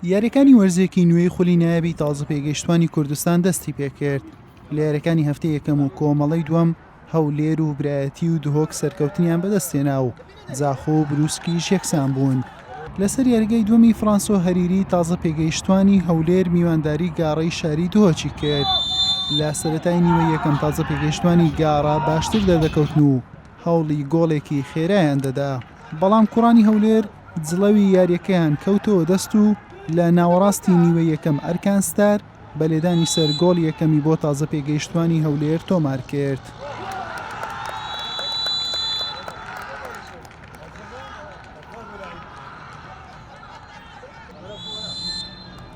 یاریەکانی وەرزێکی نوێی خولی نایابی تازە پێگەیشتوانی کوردستان دەستی پێکرد. لە یاریەکانی هەفتەی یەکەم و کۆمەڵەی دووەم هەولێر و برایەتی و دهۆک سەرکەوتنیان بەدەستێنا و جاخۆ و بروسکیش یەکسان بوون. لەسەر یاریگای دووەمی فڕانسۆ هەریری تازە پێگەیشتوانی هەولێر میوانداری گاڕەی شاری دهۆچی کرد. لە سەرەتای نیوە یەکەم تازە پێگەیشتوانی گاڕا باشتر دەردەکەوتن و هەوڵی گۆڵێکی خێرایان دەدا، بەڵام کوڕانی هەولێر جڵەوی یاریەکەیان کەوتەوە دەست و لە ناوەڕاستی نیوە یەکەم ئەرکانستار بە لێدانی سەر گۆڵ یەکەمی بۆ تازە پێگەیشتوانی هەولێر تۆمار کرد.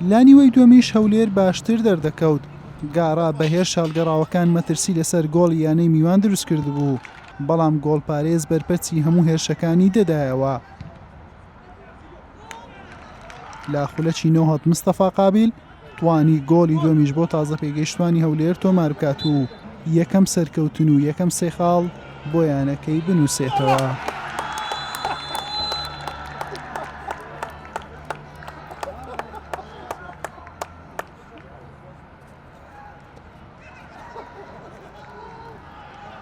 لا نیوەی دووەمیش هەولێر باشتر دەردەکەوت. گاڕا بەهێر شالگەڕاوەکان مەترسی لەسەر گۆڵ یانەی میوان دروست کرد بوو، بەڵام گۆڵپارێز بەرپەرچی هەموو هێرشەکانی دەدایەوە. لا خولەکی نۆهات مستەفا قابیل توانی گۆڵی دووەمیش بۆ تازە پێگەیشتوانی هەولێر تۆمار بکات و یەکەم سەرکەوتن و یەکەم سێخاڵ بۆ یانەکەی بنووسێتەوە.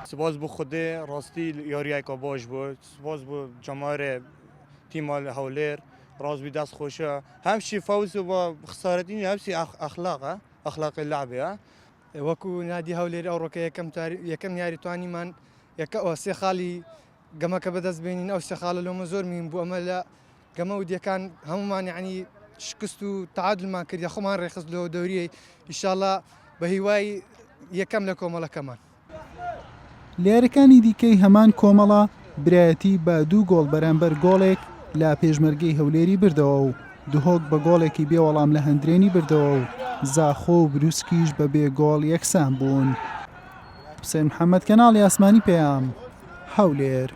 سپاس بۆ خودێ ڕاستی یاریایکە باش بوو، سپاس بۆ جەمارێ تیما هەولێر ڕازبی دەست خۆشە هەمشی فەوز بە خسارەتینی هەمسی ئەخلاقی لعبێ وەکو نادی هەولێر ئەوڕۆکە یەکەم یاریتوانیمان سێ خاڵی گەمەکە بەدەست بێنین ئەو سێ خاڵە لۆمە زۆر مین بوو ئەمە لە گەمە و دیەکان هەمومان یعنی شکست و تعادلمان کرد خۆمان ڕێخست لەوە دەوریەی ئینشاڵڵا بە هیوای یەکەم لە کۆمەڵەکەمان. لێرەکانی دیکەی هەمان کۆمەڵە برایەتی بە 2 گۆڵ بەرامبەر گۆڵێک لە پێشمەرگەی هەولێری بردەوە و دهۆک بە گۆڵێکی بێوەڵام لە هەندرێنی بردەوە و زاخۆ و بروسکیش بە بێ گۆڵ یەکسان بوون. حوسێن محەممەد کەناڵی ئاسمانی پێیام هەولێر.